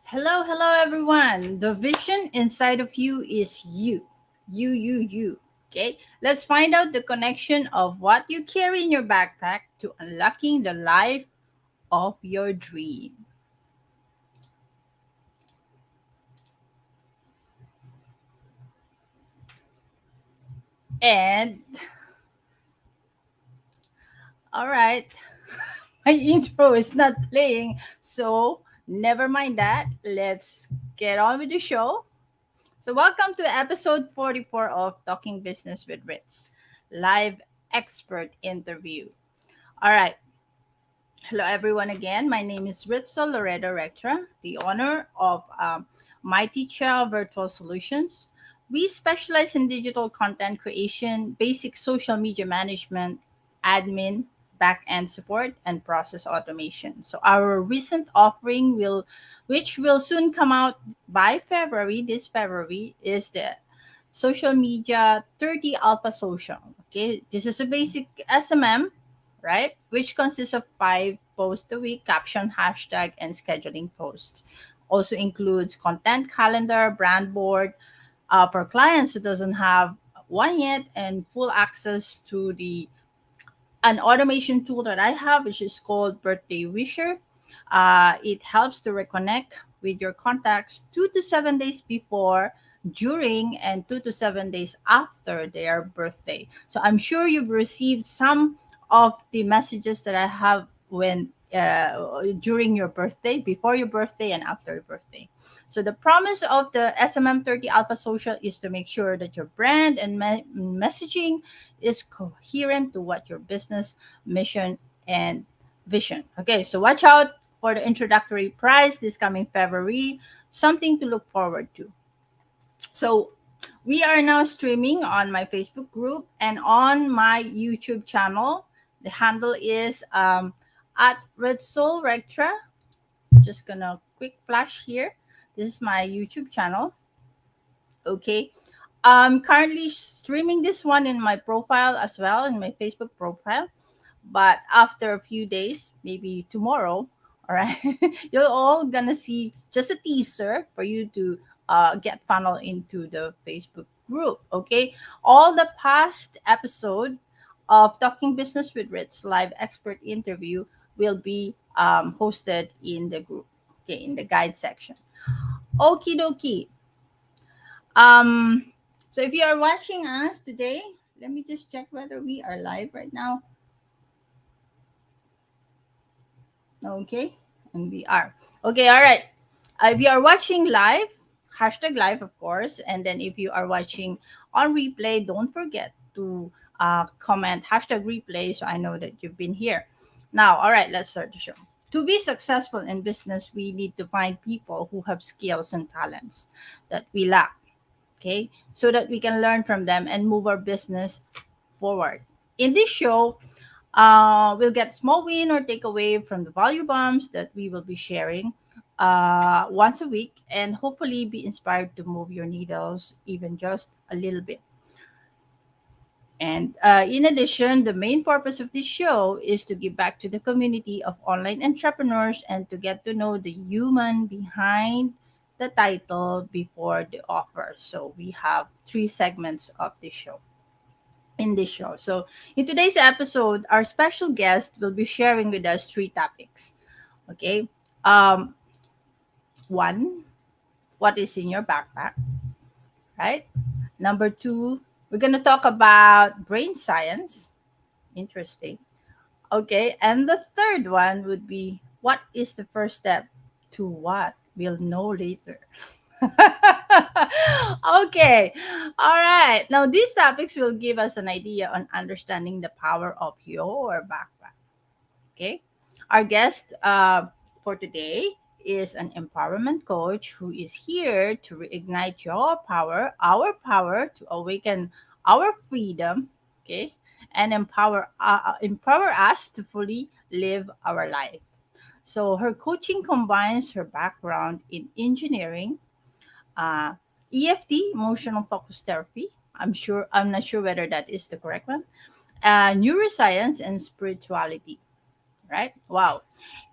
Hello, hello, everyone. The vision inside of you is you. You. Okay, let's find out the connection of what you carry in your backpack to unlocking the life of your dream. And all right, my intro is not playing, so never mind that. Let's get on with the show. So, welcome to episode 44 of Talking Business with Ritz, live expert interview. All right. Hello, everyone, again. My name is Ritzo Loredo Rectra, the owner of Mighty Chow Virtual Solutions. We specialize in digital content creation, basic social media management, admin, back end support, and process automation. So, our recent offering which will soon come out by February, this February, is the social media 30 alpha social. Okay, this is a basic SMM, right? Which consists of 5 posts a week, caption, hashtag, and scheduling posts. Also includes content calendar, brand board for clients who doesn't have one yet, and full access to the an automation tool that I have, which is called Birthday Wisher. It helps to reconnect with your contacts 2 to 7 days before, during, and 2 to 7 days after their birthday. So I'm sure you've received some of the messages that I have when during your birthday, before your birthday, and after your birthday. So the promise of the SMM 30 Alpha Social is to make sure that your brand and messaging is coherent to what your business mission and vision. Okay, so watch out for the introductory price this coming February, something to look forward to. So we are now streaming on my Facebook group and on my YouTube channel. The handle is at Red Soul Rectra. Just gonna quick flash here. This is my YouTube channel. Okay. I'm currently streaming this one in my profile as well, in my Facebook profile. But after a few days, maybe tomorrow, all right, you're all gonna see just a teaser for you to get funnel into the Facebook group. Okay. All the past episode of Talking Business with Ritz live expert interview will be hosted in the group. Okay, in the guide section. Okie dokie. Um, so if you are watching us today, let me just check whether we are live right now. Okay, and we are. Okay, all right. If you are watching live, hashtag live, of course. And then if you are watching on replay, don't forget to comment hashtag replay so I know that you've been here. Now, all right, let's start the show. To be successful in business, we need to find people who have skills and talents that we lack, okay? So that we can learn from them and move our business forward. In this show, we'll get small win or takeaway from the value bombs that we will be sharing once a week and hopefully be inspired to move your needles even just a little bit. And in addition, the main purpose of this show is to give back to the community of online entrepreneurs and to get to know the human behind the title before the offer. So we have 3 segments of this show. In this show. So, in today's episode, our special guest will be sharing with us 3 topics. Okay. Um, One, what is in your backpack, right? Number two, we're going to talk about brain science. Interesting. Okay. And the third one would be, what is the first step to what we'll know later? Okay. All right. Now, these topics will give us an idea on understanding the power of your backpack. Okay. Our guest for today is an empowerment coach who is here to reignite your power, our power to awaken our freedom. Okay. And empower us to fully live our life. So her coaching combines her background in engineering, uh, EFT, emotional focus therapy. I'm not sure whether that is the correct one. Neuroscience and spirituality. Right? Wow.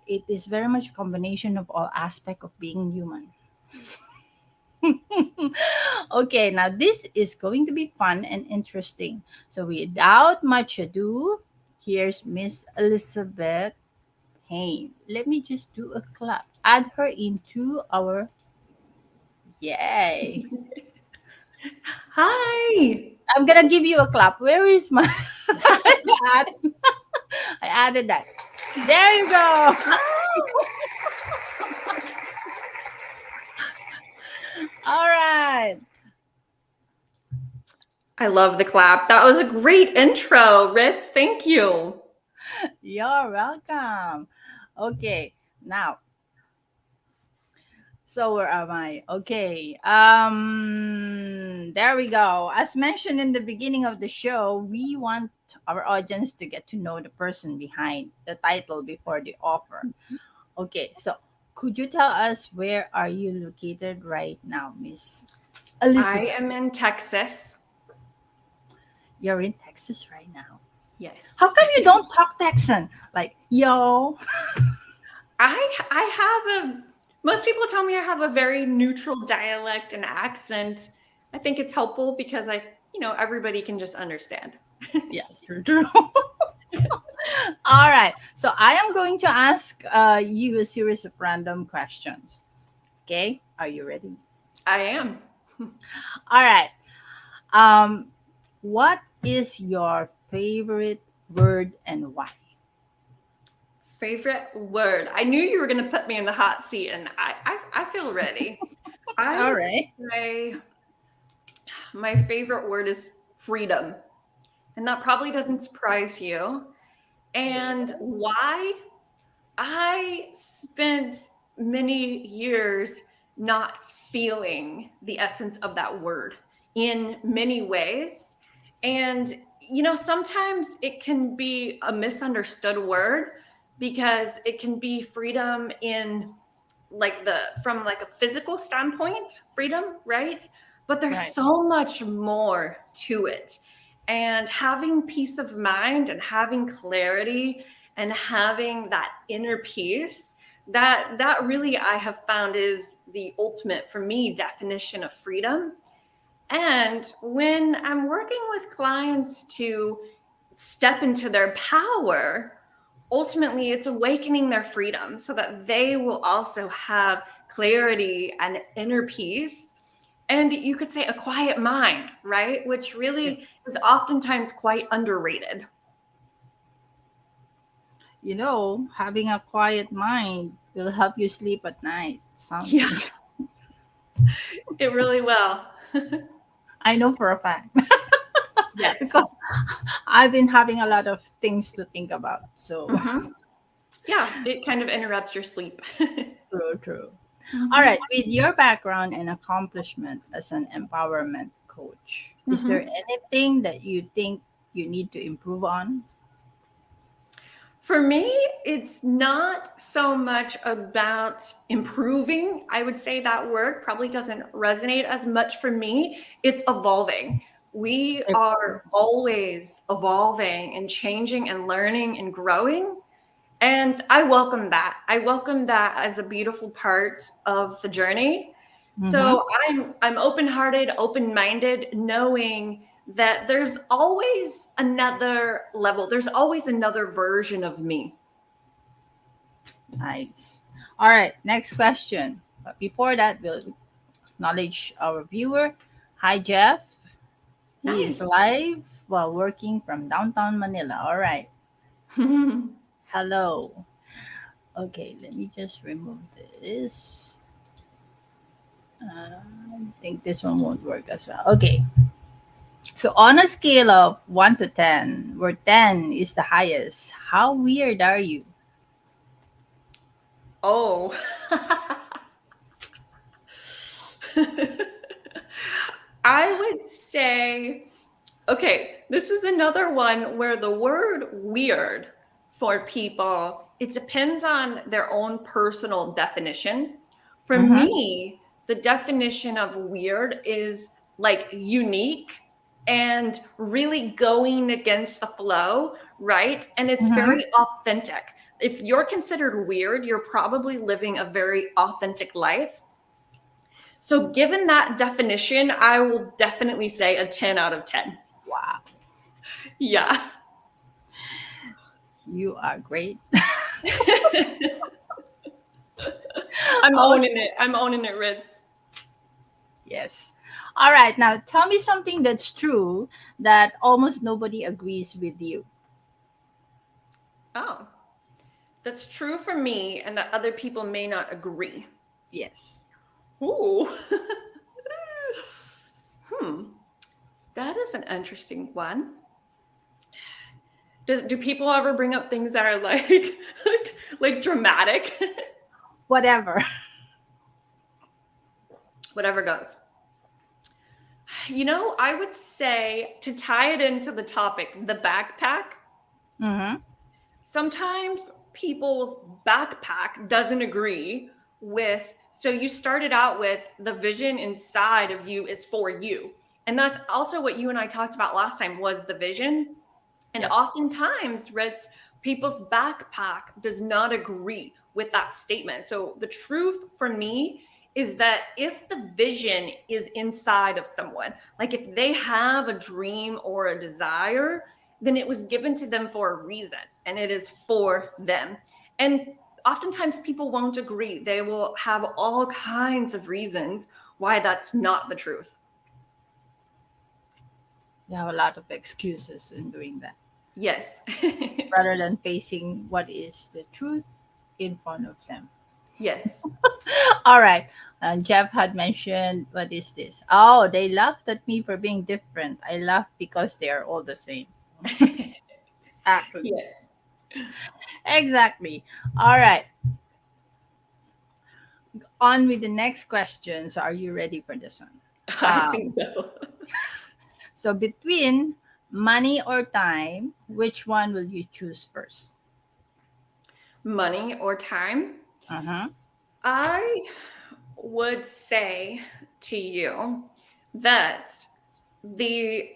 it is very much a combination of all aspect of being human. Okay, now this is going to be fun and interesting. So without much ado, here's Miss Elizabeth Payne. Let me just do a clap. Add her into our yay. Hi. I'm gonna give you a clap. Where is my I added that. There you go. All right. I love the clap. That was a great intro, Ritz. Thank you. You're welcome. Okay, now, so where am I? Okay. There we go. As mentioned in the beginning of the show, we want our audience to get to know the person behind the title before the offer. Okay, so could you tell us where are you located right now, Miss I Elizabeth? am in Texas. You're in Texas right now. Yes. How come you don't talk Texan? Like, yo. I have a most people tell me I have a very neutral dialect and accent. I think it's helpful because everybody can just understand. Yes, true, true. All right. So I am going to ask you a series of random questions. Okay. Are you ready? I am. All right. Um, what is your favorite word and why? Favorite word. I knew you were going to put me in the hot seat, and I feel ready. I All would right. say my favorite word is freedom. And that probably doesn't surprise you. And why? I spent many years not feeling the essence of that word in many ways. And, sometimes it can be a misunderstood word because it can be freedom in from like a physical standpoint, freedom, right? But there's Right. so much more to it. And having peace of mind and having clarity and having that inner peace, that really I have found is the ultimate for me definition of freedom. And when I'm working with clients to step into their power, ultimately it's awakening their freedom so that they will also have clarity and inner peace. And you could say a quiet mind, right? Which Yeah. really is oftentimes quite underrated. Having a quiet mind will help you sleep at night. Yeah, Something. it really will. I know for a fact Yes. because I've been having a lot of things to think about. So Hmm. Yeah, it kind of interrupts your sleep. true, true. All Hmm. right, with your background and accomplishment as an empowerment coach, is there Hmm. anything that you think you need to improve on? For me, it's not so much about improving. I would say that word probably doesn't resonate as much for me. It's evolving. We are always evolving and changing and learning and growing. And I welcome that. I welcome that as a beautiful part of the journey. Mm-hmm. So I'm open-hearted, open-minded, knowing that there's always another level. There's always another version of me. Nice. All right, next question. But before that, we'll acknowledge our viewer. Hi, Jeff. He is Nice. live while working from downtown Manila. All right. Hello. Okay, let me just remove this. I think this one won't work as well. Okay. So on a scale of 1 to 10, where 10 is the highest, how weird are you? Oh. I would say, okay, this is another one where the word weird for people, it depends on their own personal definition. For Mm-hmm. me, the definition of weird is like unique and really going against the flow, right? And it's Mm-hmm. very authentic. if you're considered weird, you're probably living a very authentic life. So given that definition, I will definitely say a 10 out of 10. Wow. Yeah. You are great. I'm Oh, owning it. I'm owning it, Ritz. yes. All right. Now, tell me something that's true that almost nobody agrees with you. Oh, that's true for me and that other people may not agree. Yes. Ooh. That is an interesting one. Do people ever bring up things that are like dramatic? Whatever. Whatever goes. I would say, to tie it into the topic, the backpack. Mm-hmm. Sometimes people's backpack doesn't agree with, so you started out with the vision inside of you is for you. And that's also what you and I talked about last time, was the vision. And Yep. oftentimes, Ritz, people's backpack does not agree with that statement. So the truth for me is that if the vision is inside of someone, like if they have a dream or a desire, then it was given to them for a reason and it is for them. And oftentimes people won't agree. They will have all kinds of reasons why that's not the truth. You have a lot of excuses in doing that Yes. rather than facing what is the truth in front of them. Yes. All right. Jeff had mentioned, what is this? Oh, they laughed at me for being different. I laugh because they are all the same. Exactly. Yes. Exactly. All right. On with the next question. So, are you ready for this one? I think so. So, between money or time, which one will you choose first? Money or time? Uh-huh. I would say to you that the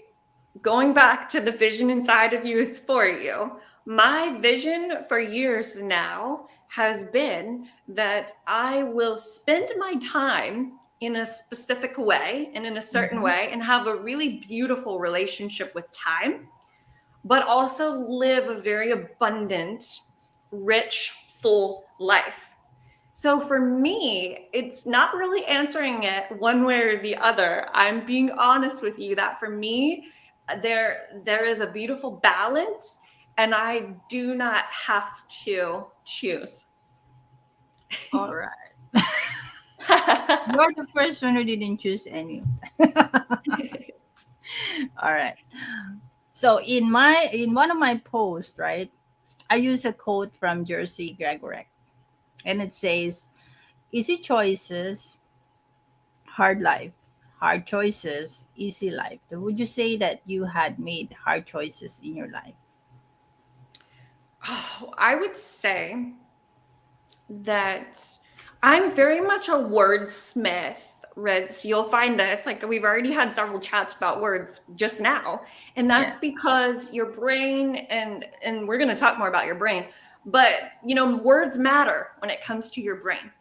going back to the vision inside of you is for you. My vision for years now has been that I will spend my time in a specific way and in a certain Mm-hmm. way and have a really beautiful relationship with time, but also live a very abundant, rich, full life. So for me, it's not really answering it one way or the other. I'm being honest with you that for me, there is a beautiful balance and I do not have to choose. All right. You're the first one who didn't choose any. All right. So in one of my posts, right, I use a quote from Jersey Gregorek, and it says, "Easy choices, hard life. Hard choices, easy life." So would you say that you had made hard choices in your life? Oh, I would say that I'm very much a wordsmith, Reds. You'll find this, like we've already had several chats about words just now. And Yeah. that's because your brain and we're gonna talk more about your brain, but words matter when it comes to your brain.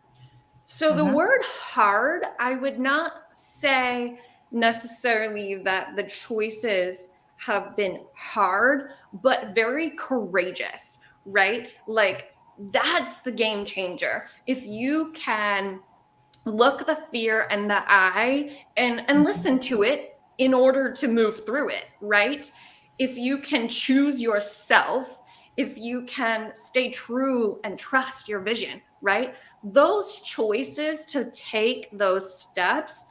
So the Mm-hmm. word hard, I would not say necessarily that the choices have been hard, but very courageous, right? Like that's the game changer. If you can look the fear in the eye and listen to it in order to move through it, right? If you can choose yourself, if you can stay true and trust your vision, right? Those choices to take those steps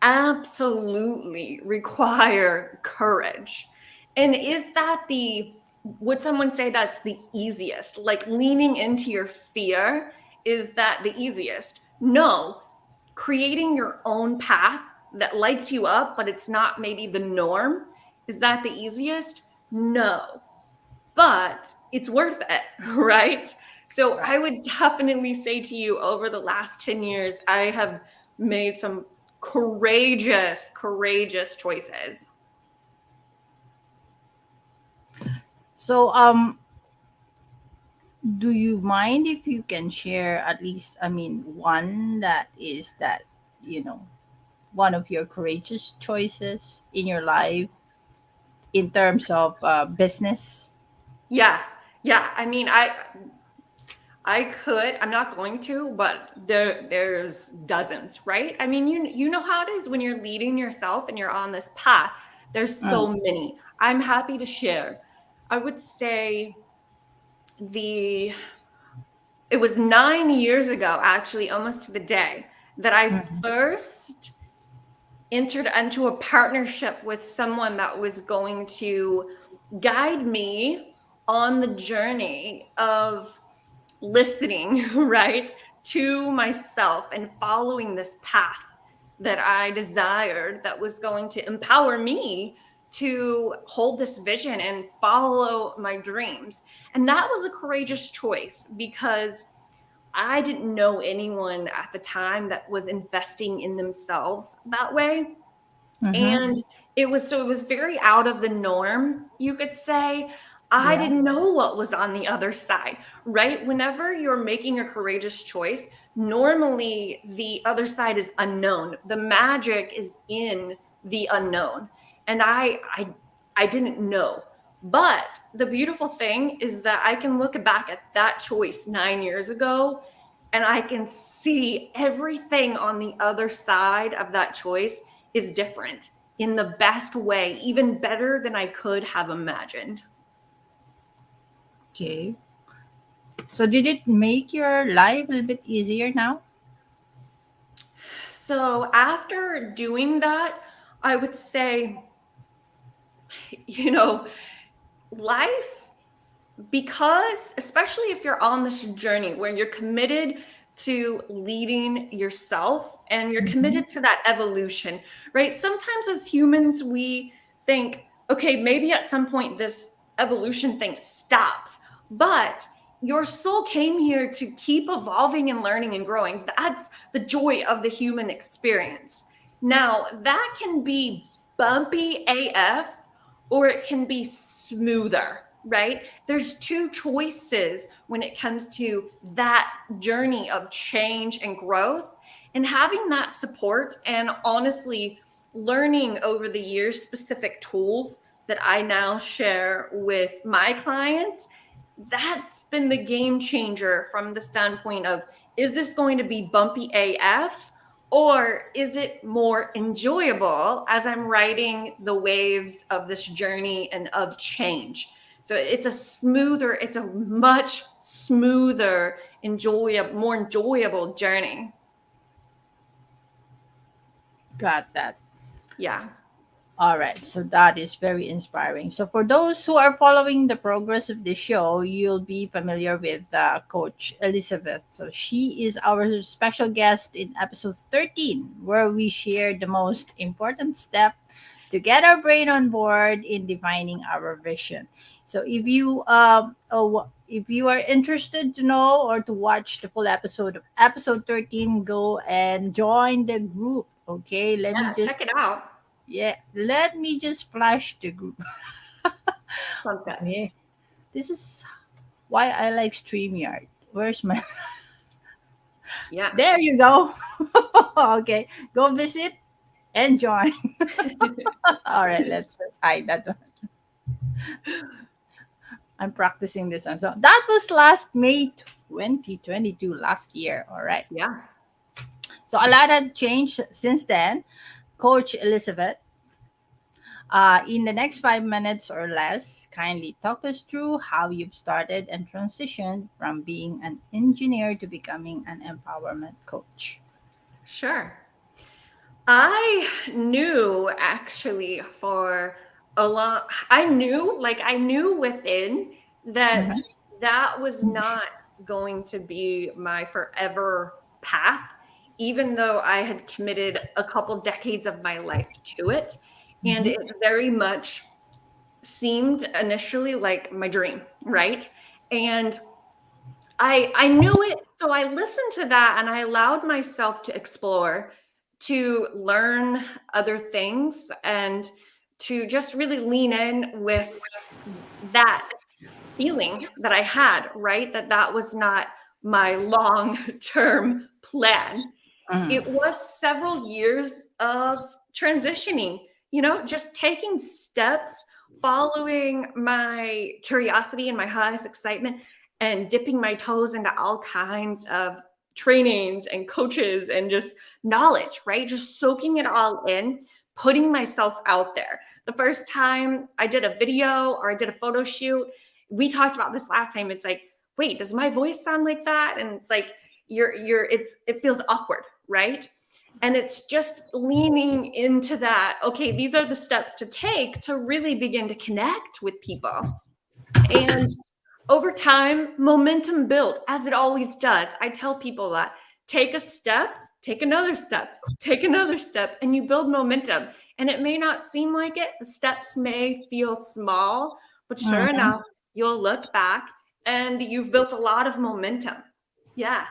absolutely require courage. And is that would someone say that's the easiest? Like leaning into your fear, is that the easiest? No. Creating your own path that lights you up, but it's not maybe the norm, is that the easiest? No. But it's worth it, right? So Right. I would definitely say to you, over the last 10 years, I have made some courageous choices. So Do you mind if you can share at least, I mean, one that is that, you know, one of your courageous choices in your life in terms of business? Yeah. Yeah. I mean, I could. I'm not going to, but there's dozens, right? I mean, you know how it is when you're leading yourself and you're on this path. There's Mm, so many. I'm happy to share. I would say the it was 9 years ago, actually, almost to the day, that I mm, first entered into a partnership with someone that was going to guide me on the journey of listening, right, to myself and following this path that I desired that was going to empower me to hold this vision and follow my dreams. And that was a courageous choice because I didn't know anyone at the time that was investing in themselves that way. mm-hmm. And it was very out of the norm, you could say. I Yeah. didn't know what was on the other side, right? Whenever you're making a courageous choice, normally the other side is unknown. The magic is in the unknown. And I didn't know. But the beautiful thing is that I can look back at that choice 9 years ago and I can see everything on the other side of that choice is different in the best way, even better than I could have imagined. Okay. So did it make your life a little bit easier now? So after doing that, I would say, you know, life, because especially if you're on this journey where you're committed to leading yourself and you're Mm-hmm. committed to that evolution, right? Sometimes as humans, we think, okay, maybe at some point this evolution thing stops, but your soul came here to keep evolving and learning and growing. That's the joy of the human experience. Now, that can be bumpy AF or it can be smoother, right? There's two choices when it comes to that journey of change and growth. And having that support and honestly learning over the years specific tools that I now share with my clients, that's been the game changer from the standpoint of, is this going to be bumpy AF? Or is it more enjoyable as I'm riding the waves of this journey and of change? So it's a much smoother, enjoyable, more enjoyable journey. Got that. Yeah. All right, so that is very inspiring. So, for those who are following the progress of the show, you'll be familiar with Coach Elizabeth. So, she is our special guest in episode 13, where we share the most important step to get our brain on board in defining our vision. So, if you are interested to know or to watch the full episode of episode 13, go and join the group. Okay, Yeah. Check it out. let me just flash the group. Sounds good. Okay. This is why I like StreamYard. Where's my Yeah. There you go. Okay. Go visit and join. All right, let's just hide that one. I'm practicing this one. So that was last May 2022, last year. All right. Yeah. So a lot had changed since then. Coach Elizabeth, in the next 5 minutes or less, kindly talk us through how you've started and transitioned from being an engineer to becoming an empowerment coach. Sure. I knew actually for a lot, I knew within that Mhm. that was not going to be my forever path, even though I had committed a couple decades of my life to it. And Mhm. it very much seemed initially like my dream, right? And I knew it, so I listened to that and I allowed myself to explore, to learn other things and to just really lean in with that feeling that I had, right? That was not my long-term plan. It Mhm. was several years of transitioning, just taking steps, following my curiosity and my highest excitement, and dipping my toes into all kinds of trainings and coaches and just knowledge, right? Just soaking it all in, putting myself out there. The first time I did a video or I did a photo shoot, we talked about this last time. It's like, wait, does my voice sound like that? And it's like, it feels awkward, right? And it's just leaning into that. Okay, these are the steps to take to really begin to connect with people. And over time, momentum built, as it always does. I tell people that take a step, take another step, take another step, and you build momentum. And it may not seem like it, the steps may feel small, but sure Mhm. enough, you'll look back and you've built a lot of momentum. Yeah.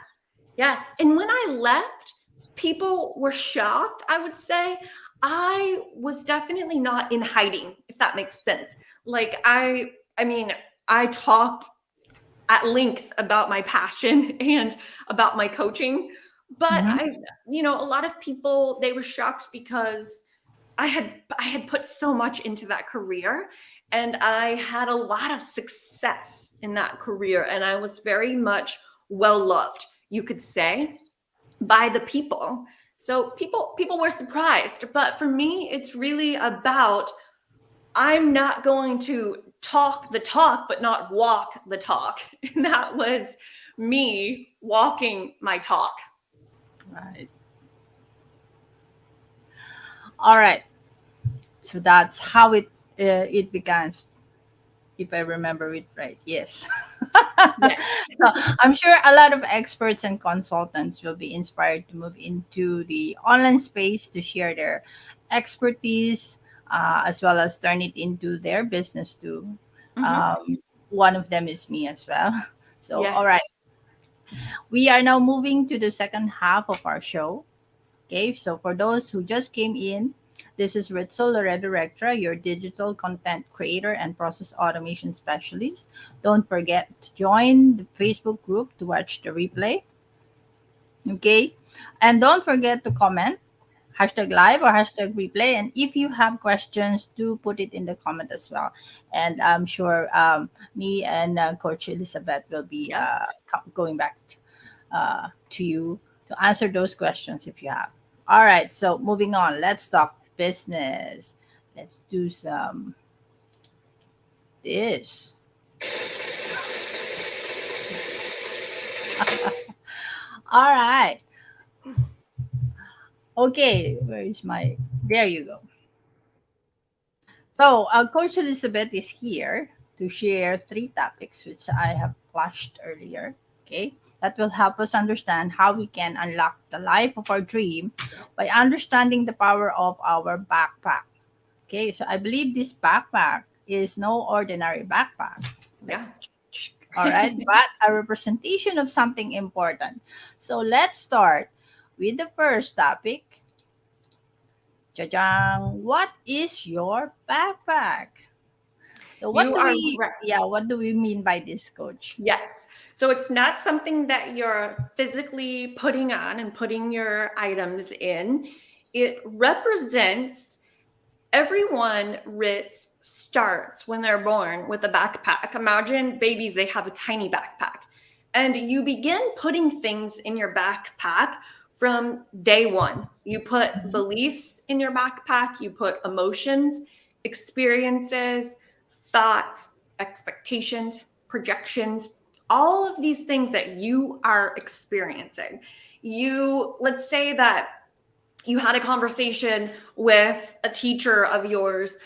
Yeah. And when I left, people were shocked, I would say. I was definitely not in hiding, if that makes sense. Like I mean, I talked at length about my passion and about my coaching, but Mhm. a lot of people, they were shocked because I had put so much into that career, and I had a lot of success in that career, and I was very much well loved, you could say, by the people. So people were surprised, but for me it's really about, I'm not going to talk the talk but not walk the talk. And that was me walking my talk. Right. All right. So that's how it began, if I remember it right. Yes. Yes. So I'm sure a lot of experts and consultants will be inspired to move into the online space to share their expertise, as well as turn it into their business too. Hmm. Um, One of them is me as well. So, all Yes. right, we are now moving to the second half of our show. Okay, so for those who just came in, this is Ritzo Loredo Rectra, your digital content creator and process automation specialist. Don't forget to join the Facebook group to watch the replay. Okay, and don't forget to comment hashtag live or hashtag replay. And if you have questions, do put it in the comment as well. And I'm sure me and Coach Elizabeth will be Yep. going back to you to answer those questions if you have. All right, so moving on, let's talk business. Let's do some this. All right. Okay, where is my? There you go. So, Coach Elizabeth is here to share three topics which I have flashed earlier. Okay, that will help us understand how we can unlock the life of our dream by understanding the power of our backpack. Okay, so I believe this backpack is no ordinary backpack. Like, Yeah. all right, but a representation of something important. So let's start with the first topic. Jajang, what is your backpack? So You are right. what do we mean by this, coach? Yes. So it's not something that you're physically putting on and putting your items in. It represents everyone. Ritz starts when they're born with a backpack. Imagine babies, they have a tiny backpack. And you begin putting things in your backpack from day one. You put Mhm. beliefs in your backpack, you put emotions, experiences, thoughts, expectations, projections, all of these things that you are experiencing. Let's say that you had a conversation with a teacher of yours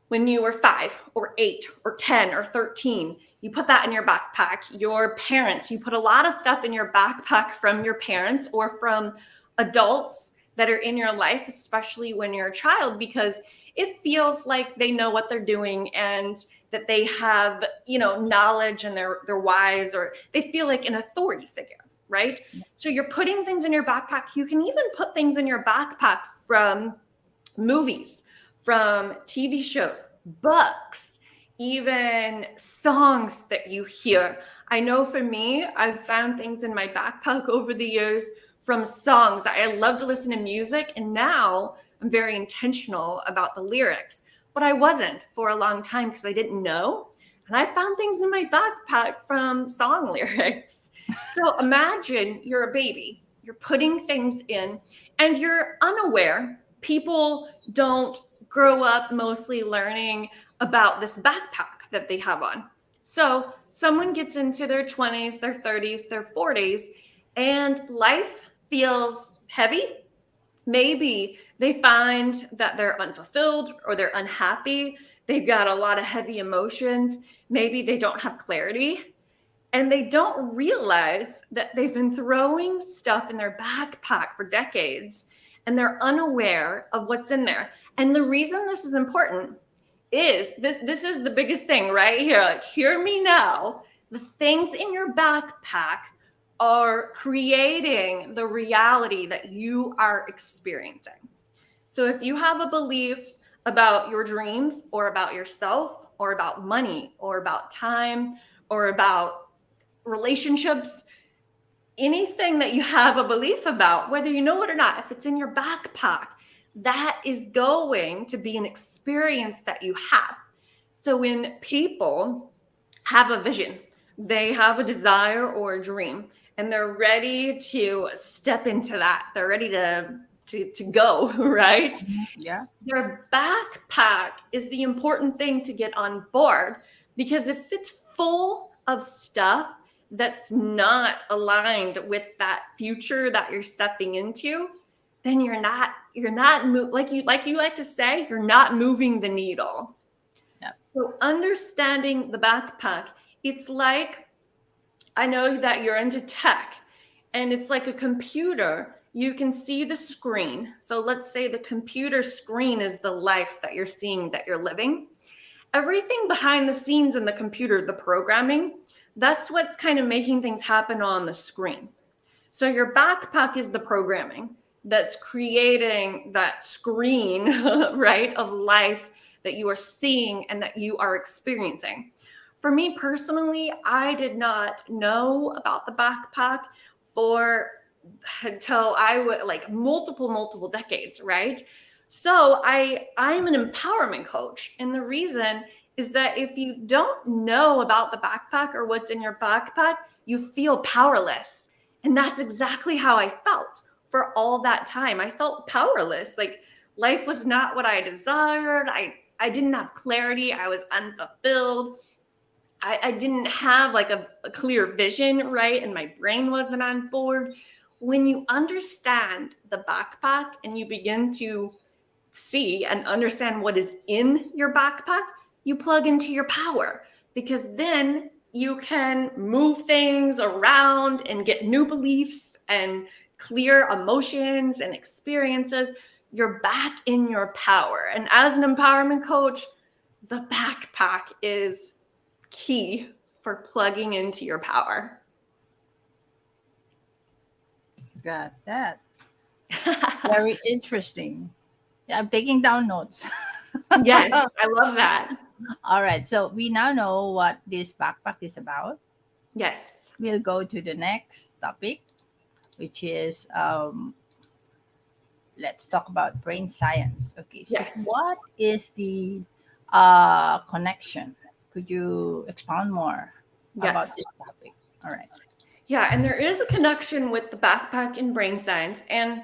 when you were 5 or 8 or 10 or 13. You put that in your backpack. Your parents, you put a lot of stuff in your backpack from your parents or from adults that are in your life, especially when you're a child, because it feels like they know what they're doing and that they have, knowledge, and they're wise, or they feel like an authority figure, right? So you're putting things in your backpack. You can even put things in your backpack from movies, from TV shows, books, even songs that you hear. I know for me, I've found things in my backpack over the years from songs. I love to listen to music, and now I'm very intentional about the lyrics. But I wasn't for a long time because I didn't know. And I found things in my backpack from song lyrics. So imagine you're a baby, you're putting things in, and you're unaware. People don't grow up mostly learning about this backpack that they have on. So someone gets into their 20s, their 30s, their 40s, and life feels heavy. Maybe they find that they're unfulfilled or they're unhappy. They've got a lot of heavy emotions. Maybe they don't have clarity. And they don't realize that they've been throwing stuff in their backpack for decades and they're unaware of what's in there. And the reason this is important is this is the biggest thing right here. Like, hear me now. The things in your backpack are creating the reality that you are experiencing. So if you have a belief about your dreams or about yourself or about money or about time or about relationships, anything that you have a belief about, whether you know it or not, if it's in your backpack, that is going to be an experience that you have. So when people have a vision, they have a desire or a dream, and they're ready to step into that, they're ready to go, right? Yeah. Their backpack is the important thing to get on board, because if it's full of stuff that's not aligned with that future that you're stepping into, then you're not like you like to say, you're not moving the needle. Yeah. So understanding the backpack, it's like, I know that you're into tech, and it's like a computer. You can see the screen. So let's say the computer screen is the life that you're seeing, that you're living. Everything behind the scenes in the computer, the programming, that's what's kind of making things happen on the screen. So your backpack is the programming that's creating that screen, right, of life that you are seeing and that you are experiencing. For me personally, I did not know about the backpack until I was like multiple decades, right? So I'm an empowerment coach, and the reason is that if you don't know about the backpack or what's in your backpack, you feel powerless. And that's exactly how I felt for all that time. I felt powerless. Like, life was not what I desired. I didn't have clarity. I was unfulfilled. I didn't have like a clear vision, right? And my brain wasn't on board. When you understand the backpack and you begin to see and understand what is in your backpack, you plug into your power, because then you can move things around and get new beliefs and clear emotions and experiences. You're back in your power. And as an empowerment coach, the backpack is key for plugging into your power. Got that. Very interesting. Yeah, I'm taking down notes. Yes, I love that. All right. So we now know what this backpack is about. Yes. We'll go to the next topic, which is let's talk about brain science. Okay. So Yes. what is the connection? Could you expound more about Yes. this topic? All right. Yeah, and there is a connection with the backpack and brain science. And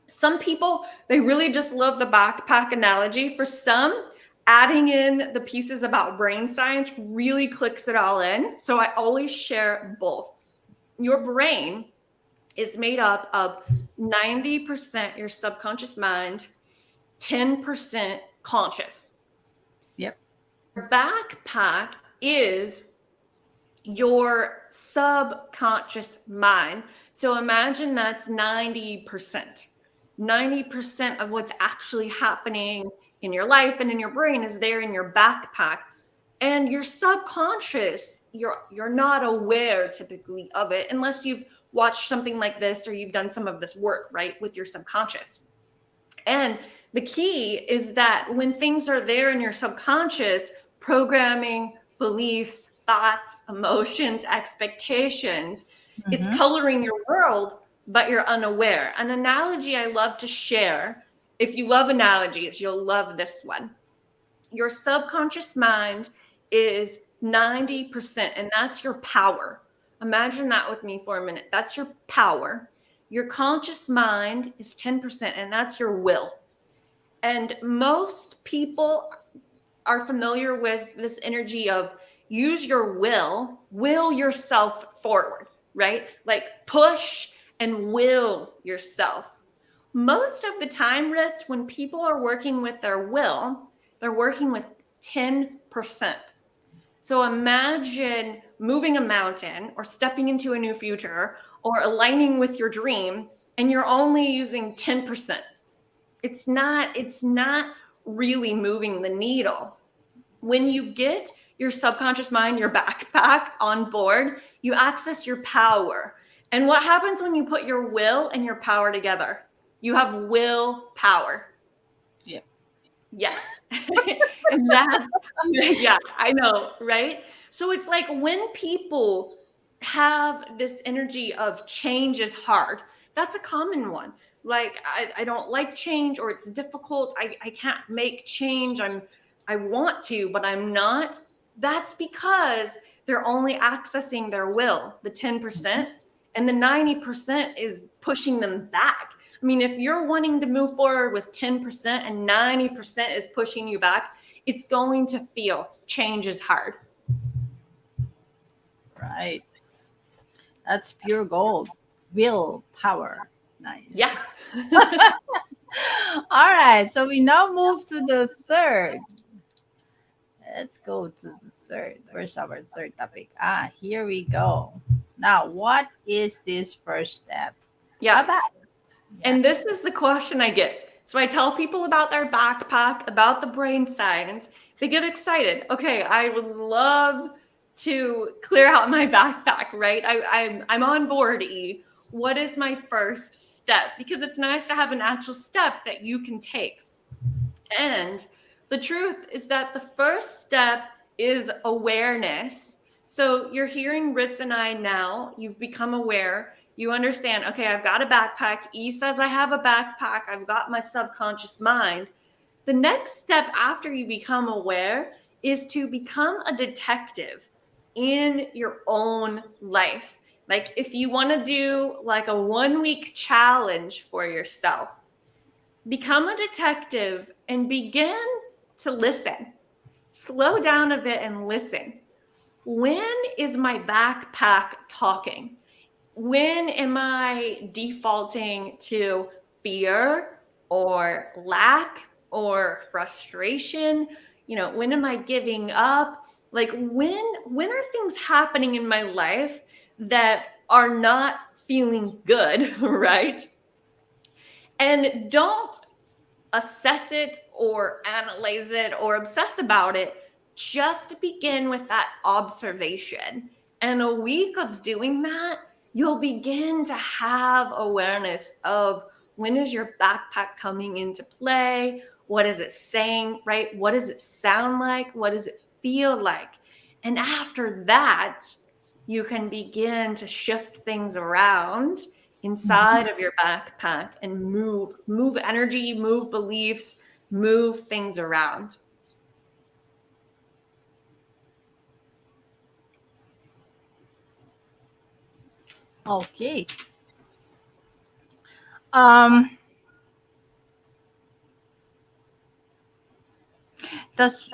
some people, they really just love the backpack analogy. For some, adding in the pieces about brain science really clicks it all in. So I always share both. Your brain is made up of 90% your subconscious mind, 10% conscious. Yep. Your backpack is your subconscious mind. So imagine that's 90%. 90% of what's actually happening in your life and in your brain is there in your backpack. And your subconscious, you're not aware typically of it unless you've watched something like this or you've done some of this work, right, with your subconscious. And the key is that when things are there in your subconscious, programming, beliefs, thoughts, emotions, expectations. It's Mm-hmm. coloring your world, but you're unaware. An analogy I love to share, if you love analogies, you'll love this one. Your subconscious mind is 90%, and that's your power. Imagine that with me for a minute. That's your power. Your conscious mind is 10%, and that's your will. And most people are familiar with this energy of use your will yourself forward, right? Like push and will yourself. Most of the time, Ritz, when people are working with their will, they're working with 10%. So imagine moving a mountain or stepping into a new future or aligning with your dream, and you're only using 10%. It's not really moving the needle. When you get your subconscious mind, your backpack on board, you access your power. And what happens when you put your will and your power together? You have will power. Yeah. Yeah. And that, yeah, I know, right? So it's like when people have this energy of change is hard, that's a common one. Like, I don't like change, or it's difficult. I can't make change. I want to, but I'm not. That's because they're only accessing their will, the 10%, and the 90% is pushing them back. I mean, if you're wanting to move forward with 10% and 90% is pushing you back, it's going to feel change is hard. Right. That's pure gold. Willpower. Nice. Yeah. All right. So we now move to the third. Let's go to the third. Where's our third topic? Here we go. Now, what is this first step Yeah. about? Yeah. And this is the question I get. So I tell people about their backpack, about the brain science. They get excited. Okay, I would love to clear out my backpack, right? I'm on board, E. What is my first step? Because it's nice to have an actual step that you can take. And the truth is that the first step is awareness. So you're hearing Ritz and I now. You've become aware. You understand, okay, I've got a backpack. E says I have a backpack. I've got my subconscious mind. The next step after you become aware is to become a detective in your own life. Like if you want to do like a 1-week challenge for yourself, become a detective and begin to listen. Slow down a bit and listen. When is my backpack talking? When am I defaulting to fear or lack or frustration? When am I giving up? Like when are things happening in my life that are not feeling good, right? And don't assess it or analyze it or obsess about it. Just begin with that observation. And a week of doing that, you'll begin to have awareness of when is your backpack coming into play? What is it saying, right? What does it sound like? What does it feel like? And after that, you can begin to shift things around inside of your backpack and move energy, move beliefs, move things around. Okay. Um, does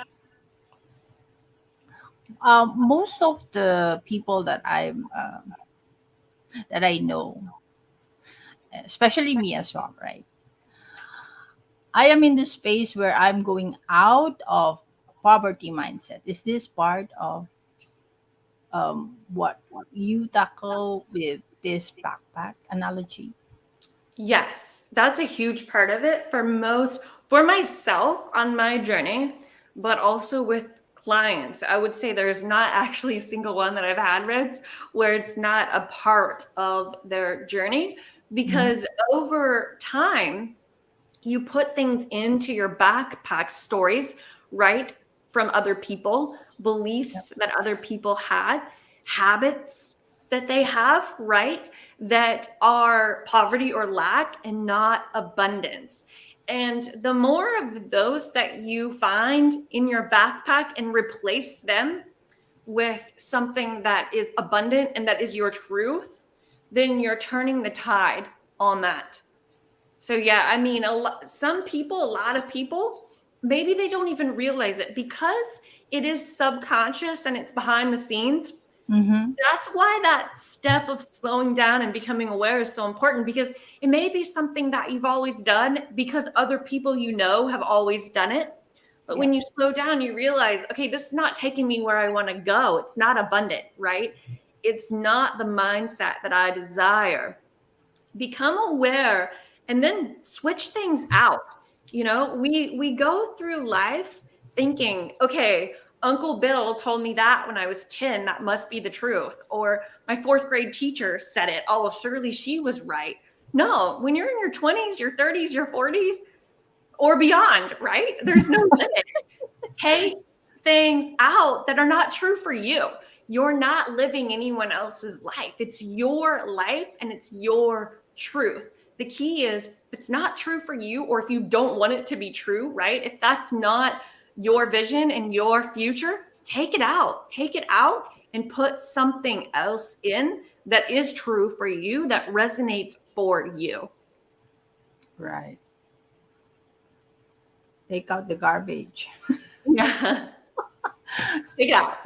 most of the people that I know, especially me as well, right? I am in the space where I'm going out of poverty mindset. Is this part of what you tackle with this backpack analogy? Yes, that's a huge part of it for myself on my journey, but also with clients. I would say there's not actually a single one that I've had, Reds, where it's not a part of their journey, because over time, you put things into your backpack stories, right? from other people, Yep. beliefs that other people had, habits that they have, right? That are poverty or lack and not abundance. And the more of those that you find in your backpack and replace them with something that is abundant and that is your truth, then you're turning the tide on that. So yeah, I mean, some people, a lot of people, maybe they don't even realize it because it is subconscious and it's behind the scenes. Mm-hmm. That's why that step of slowing down and becoming aware is so important, because it may be something that you've always done because other people you know have always done it. But Yep. when you slow down, you realize, okay, this is not taking me where I want to go. It's not abundant, right? It's not the mindset that I desire. Become aware and then switch things out. You know, we go through life thinking, okay, Uncle Bill told me that when I was 10, that must be the truth. Or my fourth grade teacher said it. Oh, well, surely she was right. No, when you're in your 20s, your 30s, your 40s, or beyond, right? There's no limit. Take things out that are not true for you. You're not living anyone else's life. It's your life and it's your truth. The key is, if it's not true for you, or if you don't want it to be true, right? If that's not your vision and your future, take it out. Take it out and put something else in that is true for you, that resonates for you. Right. Take out the garbage. Yeah. Take it out.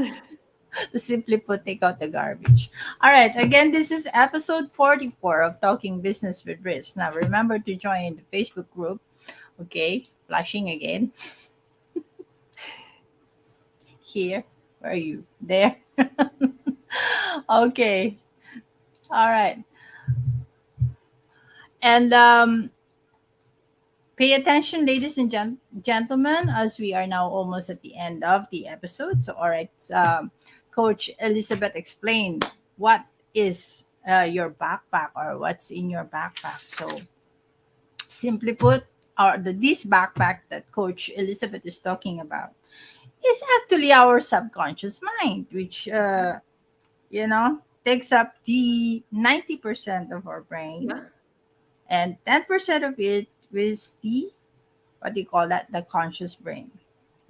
To simply put, take out the garbage. All right. Again, this is episode 44 of Talking Business with Ritz. Now, remember to join the Facebook group. Okay. Flashing again. Here. Where are you? There. Okay. All right. And pay attention, ladies and gentlemen, as we are now almost at the end of the episode. So, all right. Coach Elizabeth explained what is your backpack, or what's in your backpack. So, simply put, this backpack that Coach Elizabeth is talking about is actually our subconscious mind, which takes up the 90% of our brain, Yeah. and 10% of it is the, what do you call that, the conscious brain,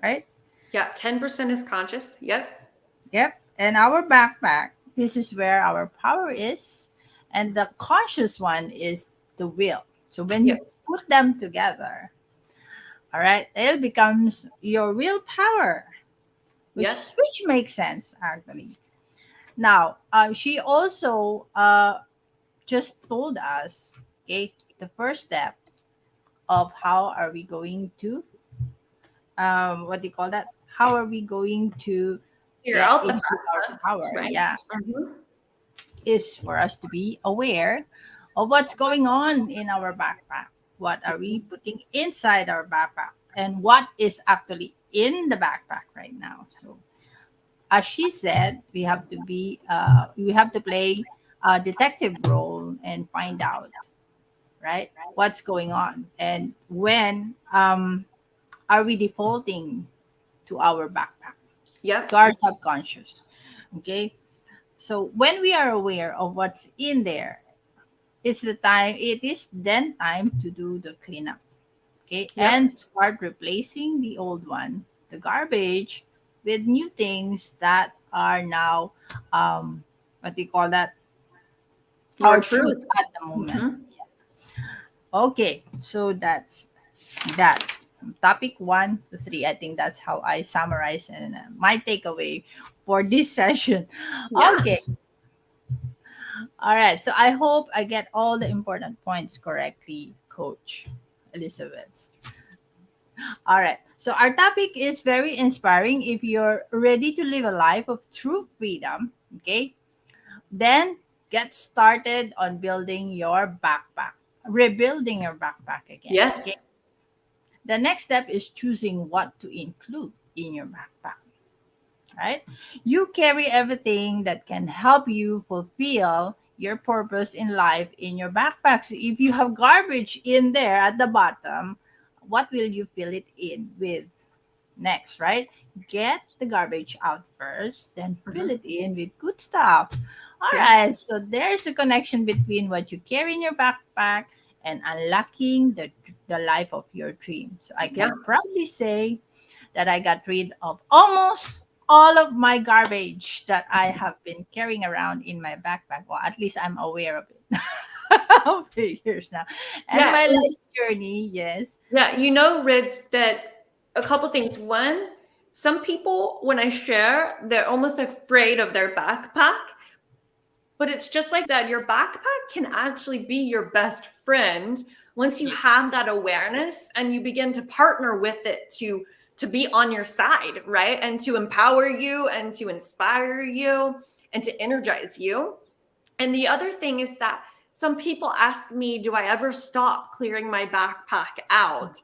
right? Yeah. 10% is conscious. Yep. Yep. And our backpack, this is where our power is. And the conscious one is the will. So when you Yep. put them together, all right, it becomes your willpower, Yes. which makes sense actually. Now, she also just told us, okay, the first step of how are we going to, what do you call that? How are we going to Figure get out the into our backup, power? right? Yeah, Mhm. is for us to be aware of what's going on in our backpack. What are we putting inside our backpack? And what is actually in the backpack right now? So, as she said, we have to play a detective role and find out, right, what's going on, and when are we defaulting to our backpack, Yep. to our subconscious. Okay, so when we are aware of what's in there, it is then time to do the cleanup. Okay, Yep. and start replacing the old one, the garbage, with new things that are now, what do you call that, Your our truth truth. at the moment. Mhm. Okay, so that's that. Topic 1 to 3. I think that's how I summarize and my takeaway for this session. Yeah. Okay, all right. So I hope I get all the important points correctly, Coach Elizabeth. All right. So our topic is very inspiring. If you're ready to live a life of true freedom, okay, then get started on building your backpack, rebuilding your backpack again. Okay. Yes. The next step is choosing what to include in your backpack. Right? You carry everything that can help you fulfill your purpose in life in your backpack. So if you have garbage in there at the bottom, what will you fill it in with? Next, right? Get the garbage out first, then fill Mhm. it in with good stuff. All Yeah. right, so there's a connection between what you carry in your backpack and unlocking the life of your dream. So I Yeah. can proudly say that I got rid of almost all of my garbage that I have been carrying around in my backpack. Well, at least I'm aware of it over years now. And Yeah. my And life journey, yes. yeah, Ritz, that a couple things. One, some people, when I share, they're almost afraid of their backpack. But it's just like that. Your backpack can actually be your best friend once you Yeah, have that awareness and you begin to partner with it to be on your side, right? And to empower you and to inspire you and to energize you. And the other thing is that some people ask me, do I ever stop clearing my backpack out?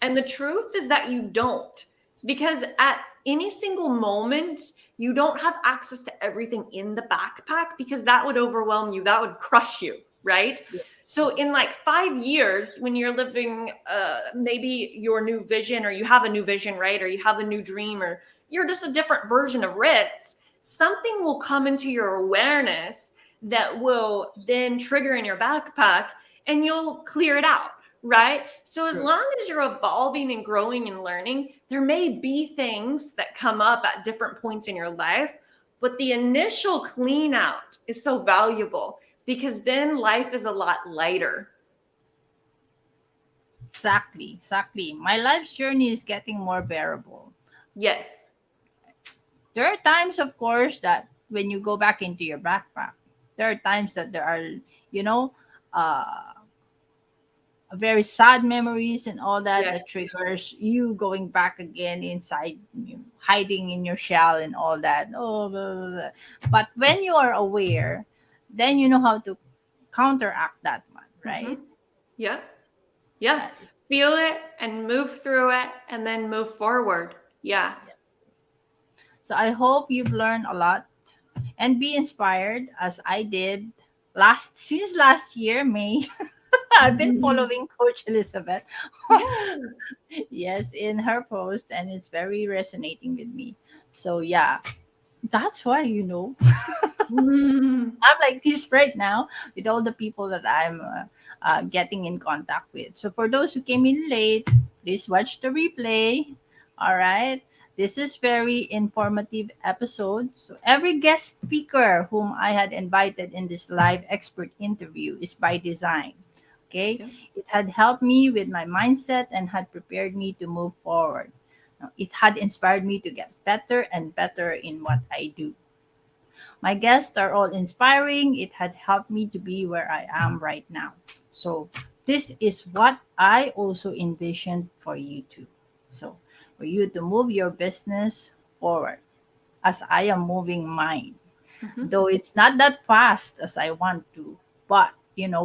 And the truth is that you don't, because at any single moment, you don't have access to everything in the backpack because that would overwhelm you, that would crush you, right? yes, So, yes. in like 5 years, when you're living maybe your new vision, or you have a new vision, right? Or you have a new dream, or you're just a different version of Ritz, something will come into your awareness that will then trigger in your backpack and you'll clear it out, right? So as True. long as you're evolving and growing and learning, there may be things that come up at different points in your life, but the initial clean out is so valuable because then life is a lot lighter. Exactly, exactly. My life's journey is getting more bearable. Yes. There are times, of course, that when you go back into your backpack, there are times that there are, you know, uh, very sad memories and all that Yes. that triggers you going back again inside, hiding in your shell and all that. Oh, blah, blah, blah. But when you are aware, then you know how to counteract that one, Mm-hmm. right? Yeah. Yeah. That is, Feel it and move through it and then move forward. Yeah. yeah. So I hope you've learned a lot and be inspired as I did last year, May. I've been following Coach Elizabeth. Yeah. Yes, in her post, and it's very resonating with me. So yeah, that's why Mm. I'm like this right now with all the people that I'm getting in contact with. So for those who came in late, please watch the replay. All right. This is very informative episode. So every guest speaker whom I had invited in this live expert interview is by design. Okay. Yeah. It had helped me with my mindset and had prepared me to move forward. Now, it had inspired me to get better and better in what I do. My guests are all inspiring. It had helped me to be where I am right now. So, this is what I also envisioned for you too. So, for you to move your business forward as I am moving mine. Mhm. Though it's not that fast as I want to, but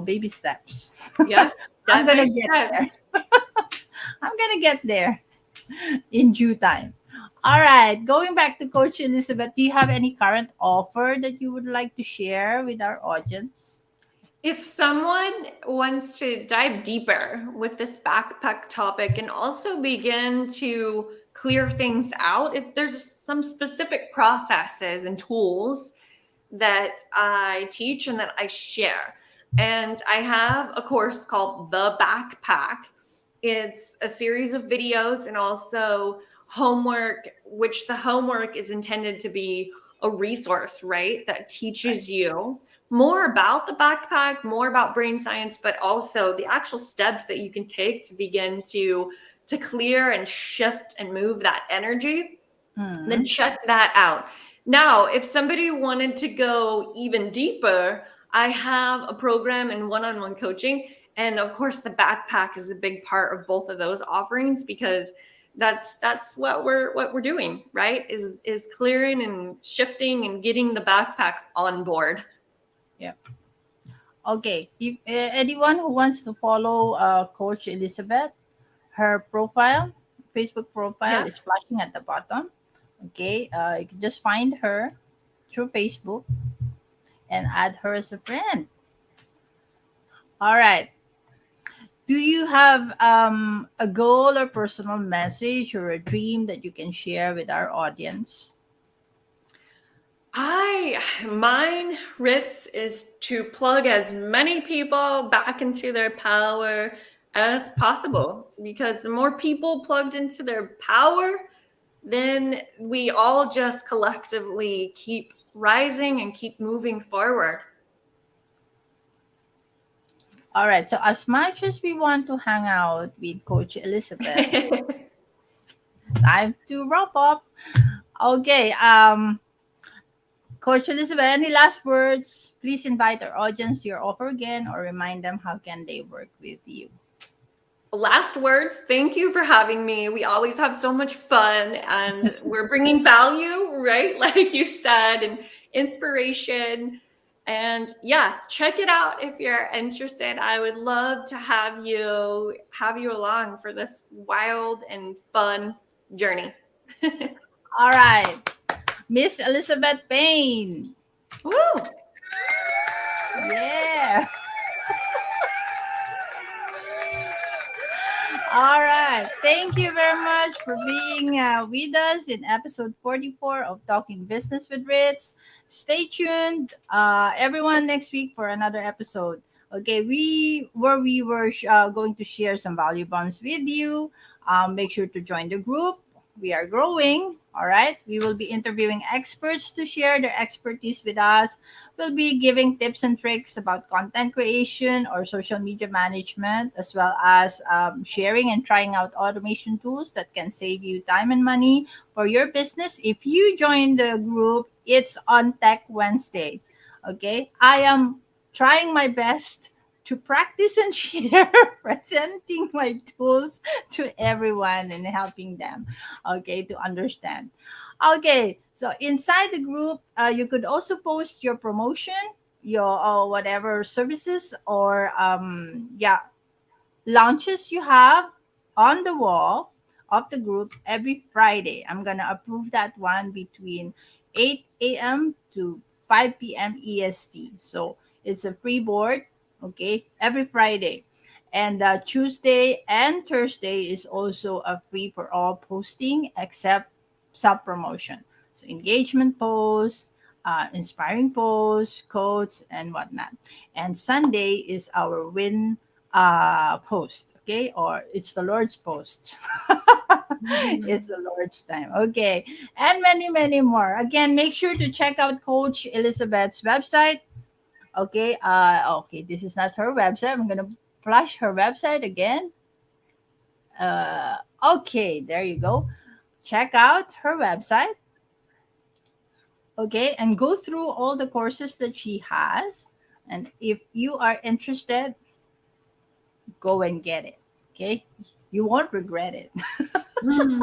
baby steps. Yeah, I'm step going by to get step. there. I'm going to get there in due time. All right, going back to Coach Elizabeth, do you have any current offer that you would like to share with our audience? If someone wants to dive deeper with this backpack topic and also begin to clear things out, if there's some specific processes and tools that I teach and that I share. And I have a course called The Backpack. It's a series of videos and also homework, which the homework is intended to be a resource, right? That Right. teaches you more about the backpack, more about brain science, but also the actual steps that you can take to begin to clear and shift and move that energy. Then Mm, check that out. Now, if somebody wanted to go even deeper, I have a program in one-on-one coaching, and of course, the backpack is a big part of both of those offerings because that's what we're doing, right? Is clearing and shifting and getting the backpack on board. yeah. Okay. If anyone who wants to follow Coach Elizabeth, her profile, Facebook profile Yeah. is flashing at the bottom. Okay. You can just find her through Facebook and add her as a friend. All right. Do you have a goal or personal message or a dream that you can share with our audience? Mine, Ritz, is to plug as many people back into their power as possible, because the more people plugged into their power, then we all just collectively keep rising and keep moving forward. All right. So as much as we want to hang out with Coach Elizabeth, time to wrap up. Okay. Coach Elizabeth, any last words? Please invite our audience to your offer again, or remind them how can they work with you. Last words, thank you for having me. We always have so much fun, and we're bringing value, right? Like you said, and inspiration. And yeah, check it out if you're interested. I would love to have you along for this wild and fun journey. All right. Miss Elizabeth Payne. Woo! Yeah. All right. Thank you very much for being with us in episode 44 of Talking Business with Ritz. Stay tuned, everyone, next week for another episode. Okay, we were going to share some value bombs with you. Make sure to join the group. We are growing. All right. We will be interviewing experts to share their expertise with us. We'll be giving tips and tricks about content creation or social media management, as well as sharing and trying out automation tools that can save you time and money for your business. If you join the group, it's on Tech Wednesday. Okay. I am trying my best to practice and share presenting my tools to everyone and helping them, okay, to understand. Okay, so inside the group, you could also post your promotion, your whatever services or yeah, launches you have on the wall of the group every Friday. I'm gonna approve that one between 8 a.m. to 5 p.m. EST. So it's a free board, okay, every Friday. And Tuesday and Thursday is also a free for all posting except sub promotion. So engagement posts, inspiring posts, quotes, and whatnot. And Sunday is our win post, okay, or it's the Lord's post. It's the Lord's time, okay, and many more. Again, make sure to check out Coach Elizabeth's website. Okay, okay, this is not her website. I'm gonna flash her website again. Okay, there you go. Check out her website, okay, and go through all the courses that she has. And if you are interested, go and get it. Okay. You won't regret it. All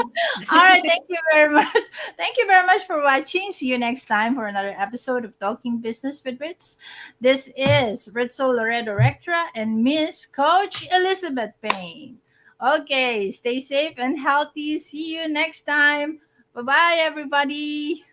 right. Thank you very much. Thank you very much for watching. See you next time for another episode of Talking Business with Ritz. This is Ritzo Loredo Rectra and Miss Coach Elizabeth Payne. Okay. Stay safe and healthy. See you next time. Bye bye, everybody.